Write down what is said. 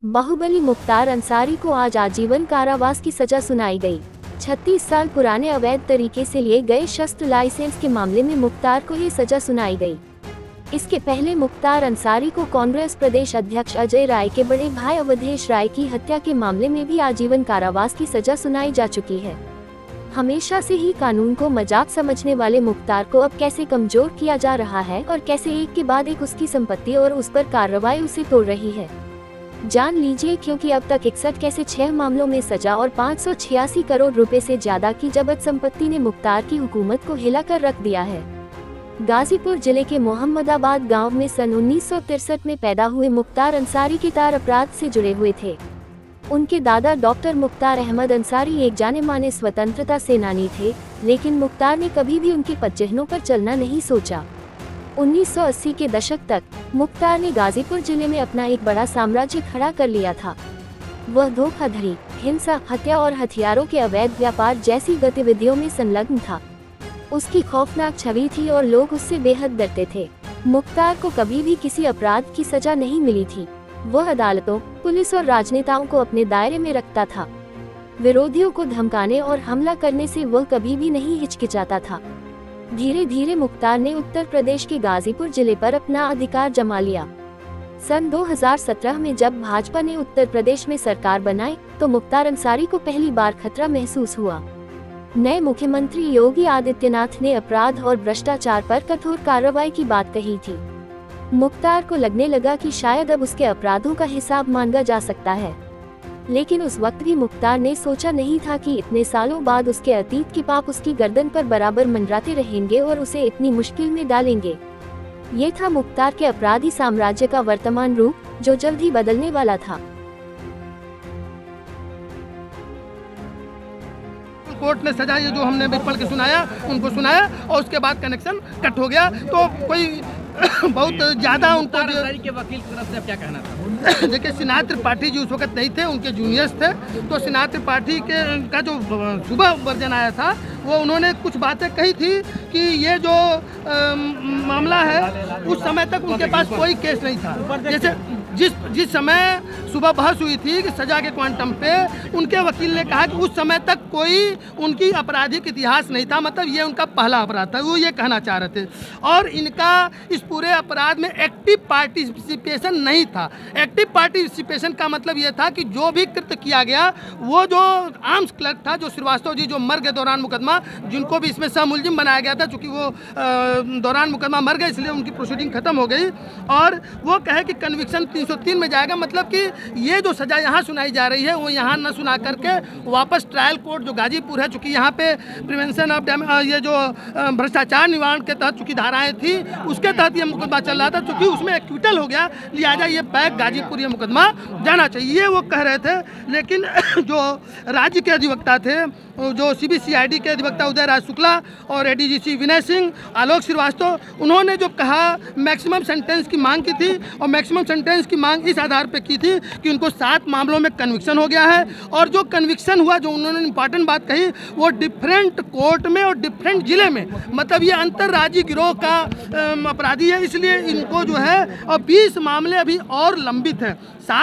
बाहुबली मुख्तार अंसारी को आज आजीवन कारावास की सजा सुनाई गई। 36 साल पुराने अवैध तरीके से लिए गए शस्त्र लाइसेंस के मामले में मुख्तार को ये सजा सुनाई गई। इसके पहले मुख्तार अंसारी को कांग्रेस प्रदेश अध्यक्ष अजय राय के बड़े भाई अवधेश राय की हत्या के मामले में भी आजीवन कारावास की सजा सुनाई जा चुकी है। हमेशा से ही कानून को मजाक समझने वाले मुख्तार को अब कैसे कमजोर किया जा रहा है और कैसे एक के बाद एक उसकी संपत्ति और उस पर कार्रवाई उसे तोड़ रही है, जान लीजिए। क्योंकि अब तक 61 कैसे 6 मामलों में सजा और 586 करोड़ रुपए से ज्यादा की जब्त संपत्ति ने मुख्तार की हुकूमत को हिलाकर रख दिया है। गाजीपुर जिले के मोहम्मदाबाद गांव में सन 1963 में पैदा हुए मुख्तार अंसारी के तार अपराध से जुड़े हुए थे। उनके दादा डॉक्टर मुख्तार अहमद अंसारी एक जाने माने स्वतंत्रता सेनानी थे, लेकिन मुख्तार ने कभी भी उनके पदचिह्नों पर चलना नहीं सोचा। 1980 के दशक तक मुख्तार ने गाजीपुर जिले में अपना एक बड़ा साम्राज्य खड़ा कर लिया था। वह धोखाधड़ी, हिंसा, हत्या और हथियारों के अवैध व्यापार जैसी गतिविधियों में संलग्न था। उसकी खौफनाक छवि थी और लोग उससे बेहद डरते थे। मुख्तार को कभी भी किसी अपराध की सजा नहीं मिली थी। वह अदालतों, पुलिस और राजनेताओं को अपने दायरे में रखता था। विरोधियों को धमकाने और हमला करने से वह कभी भी नहीं हिचकिचाता था। धीरे धीरे मुख्तार ने उत्तर प्रदेश के गाजीपुर जिले पर अपना अधिकार जमा लिया। सन 2017 में जब भाजपा ने उत्तर प्रदेश में सरकार बनाई तो मुख्तार अंसारी को पहली बार खतरा महसूस हुआ। नए मुख्यमंत्री योगी आदित्यनाथ ने अपराध और भ्रष्टाचार पर कठोर कार्रवाई की बात कही थी। मुख्तार को लगने लगा कि शायद अब उसके अपराधों का हिसाब मांगा जा सकता है, लेकिन उस वक्त भी मुख्तार ने सोचा नहीं था कि इतने सालों बाद उसके अतीत के पाप उसकी गर्दन पर बराबर मंडराते रहेंगे और उसे इतनी मुश्किल में डालेंगे। ये था मुख्तार के अपराधी साम्राज्य का वर्तमान रूप, जो जल्द ही बदलने वाला था। कोर्ट ने सजा ये जो हमने भी पढ़ के सुनाया उनको सुनाया और उसके बाद कनेक्शन कट हो गया। तो कोई बहुत ज़्यादा उनको के वकील की तरफ से अब क्या कहना था? देखिए, सिन्हा त्रिपाठी जी उस वक्त नहीं थे, उनके जूनियर्स थे। तो सिन्हा त्रिपाठी के का जो सुबह वर्जन आया था वो उन्होंने कुछ बातें कही थी कि ये जो मामला है उस समय तक उनके पास कोई केस नहीं था। जैसे जिस समय सुबह बहस हुई थी कि सजा के क्वांटम पे, उनके वकील ने कहा कि उस समय तक कोई उनकी आपराधिक इतिहास नहीं था, मतलब ये उनका पहला अपराध था, वो ये कहना चाह रहे थे। और इनका इस पूरे अपराध में एक्टिव पार्टिसिपेशन नहीं था। एक्टिव पार्टिसिपेशन का मतलब ये था कि जो भी कृत्य किया गया, वो जो आर्म्स क्लर्क था, जो श्रीवास्तव जी, जो मर गए दौरान मुकदमा, जिनको भी इसमें सहमुलजिम बनाया गया था, चूँकि वो दौरान मुकदमा मर गए इसलिए उनकी प्रोसीडिंग खत्म हो गई। और वो कहे कि कन्विक्शन 303 में जाएगा, मतलब कि ये जो सज़ा यहाँ सुनाई जा रही है वो यहाँ न सुना करके वापस ट्रायल कोर्ट जो गाजीपुर है, चूँकि यहाँ पे प्रिवेंशन ऑफ ये जो भ्रष्टाचार निवारण के तहत चूँकि धाराएं थी, उसके तहत ये मुकदमा चल रहा था। चूँकि उसमें एक्विटल हो गया, लिहाजा ये बैक गाजीपुर ये मुकदमा जाना चाहिए, वो कह रहे थे। लेकिन जो राज्य के अधिवक्ता थे, जो CBCID के अधिवक्ता उदय राज शुक्ला और ADGC विनय सिंह, आलोक श्रीवास्तव, उन्होंने जो कहा मैक्सिमम सेंटेंस की मांग की थी, और मैक्सिमम सेंटेंस की मांग इस आधार पे की थी कि उनको 7 मामलों में कन्विक्शन हो गया है। और जो कन्विक्शन हुआ, जो उन्होंने इंपॉर्टेंट बात कही, वो डिफरेंट कोर्ट में और डिफरेंट जिले में, मतलब ये अंतर्राज्यीय गिरोह का अपराधी है, इसलिए इनको जो है और 20 मामले अभी और लंबित हैं। 7